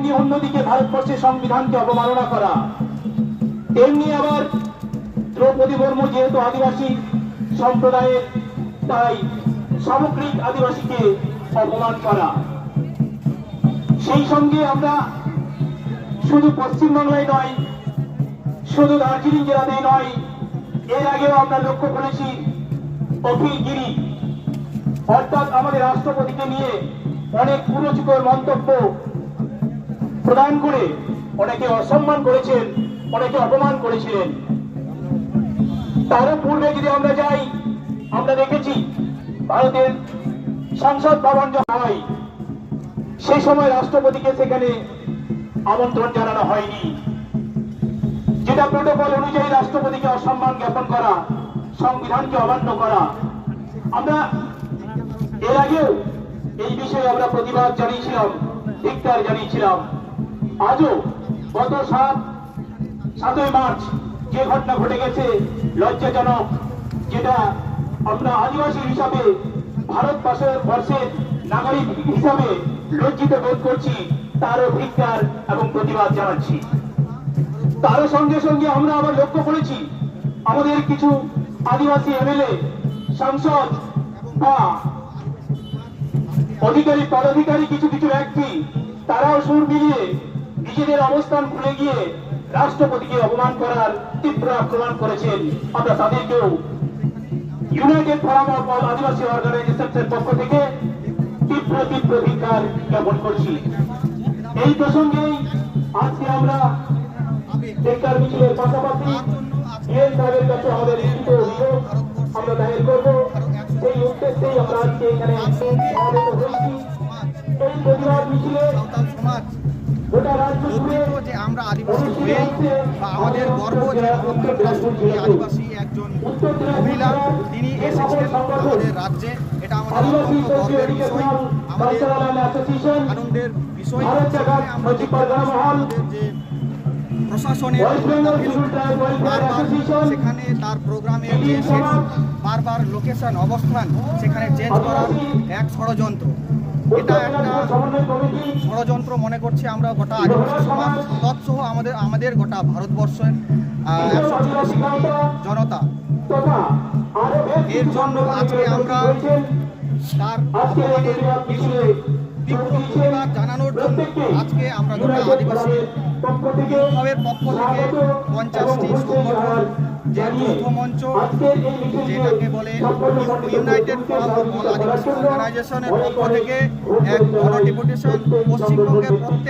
তেমনি অন্যদিকে ভারতবর্ষের সংবিধানকে অবমাননা করা, তেমনি আবার দ্রৌপদী মুর্মু যেহেতু আদিবাসী সম্প্রদায়ের, তাই সামগ্রিক আদিবাসীকে অপমান করা। সেই সঙ্গে আমরা শুধু পশ্চিমবাংলায় নয়, শুধু দার্জিলিং জেলাতেই নয়, এর আগেও আমরা লক্ষ্য করেছি অখিলগিরি অর্থাৎ আমাদের রাষ্ট্রপতিকে নিয়ে অনেক কুরুচিকর মন্তব্য প্রদান করে অনেকে অসম্মান করেছেন, অনেকে অপমান করেছিলেন। তারও পূর্বে যদি আমরা যাই, আমরা দেখেছি ভারতের সংসদ ভবন যখন হয় সেই সময় রাষ্ট্রপতিকে সেখানে আমন্ত্রণ জানানো হয়নি, যেটা প্রোটোকল অনুযায়ী রাষ্ট্রপতিকে অসম্মান জ্ঞাপন করা, সংবিধানকে অমান্য করা। আমরা এর আগেও এই বিষয়ে আমরা প্রতিবাদ জানিয়েছিলাম, ধিক্কার জানিয়েছিলাম। আজও গত 7ই মার্চ যে ঘটনা ঘটে গেছে লজ্জাজনক, যেটা আমরা আদিবাসী হিসাবে ভারতবর্ষের নাগরিক হিসাবে লজ্জিত বোধ করছি, তারও ধিক্কার এবং প্রতিবাদ জানাচ্ছি। তারও সঙ্গে সঙ্গে আমরা আবার লক্ষ্য করেছি আমাদের কিছু আদিবাসী এমএলএ, সাংসদ বা অধিকারী পদাধিকারী কিছু কিছু ব্যক্তি, তারাও সুর মিলিয়ে নিজেদের অবস্থান খুলে গিয়ে রাষ্ট্রপতিকে অপমান করার তীব্র আক্রমণ করেছেন। আমরা তাদেরকেও ইউনাইটেড ফোরাম অফ অল আদিবাসী অর্গানাইজেশনের পক্ষ থেকে তীব্র তীব্র ধিক্কার জ্ঞাপন করছি। এই প্রসঙ্গেই আজকে আমরা ধিক্কার মিছিলের পাশাপাশি ডিএম সাহেবের কাছে আমাদের লিখিত অভিযোগ আমরা দায়ের করব। সেই উদ্দেশ্যেই আমরা আজকে এখানে সমবেত হয়েছি। এই প্রতিবাদ মিছিলে গোটা রাজ্য জুড়ে যে আমরা আদিবাসী হয়ে বা আমাদের গর্ব যে আমাদের রাষ্ট্রপতি আদিবাসী একজন মহিলা, তিনি এসেছেন আমাদের রাজ্যে, এটা আমাদের অত্যন্ত গর্বের বিষয়, আমাদের আনন্দের বিষয়। আমরা আমাদের যে প্রশাসনের বারবার সেখানে তার প্রোগ্রামের যে শিডিউল, বারবার লোকেশন অবস্থান সেখানে চেঞ্জ করার এক ষড়যন্ত্র। এটা একটা ষড়যন্ত্র মনে করছি আমরা গোটা আদিবাসী সমাজ, তৎসহ আমাদের গোটা ভারতবর্ষের 140 কোটি জনতা। এর জন্য আজকে আমরা তার অপমানের বিষয়ে তীব্র প্রতিবাদ জানানোর জন্য আজকে আমরা গোটা আদিবাসী বিক্ষোভের পক্ষ থেকে 50টি সংগঠন, যে যৌথ মঞ্চ যেটাকে বলে ইউনাইটেড ফোরাম অফ অল আদিবাসী অর্গানাইজেশনের পক্ষ থেকে এক গণ ডেপুটেশন পশ্চিমবঙ্গের প্রত্যেক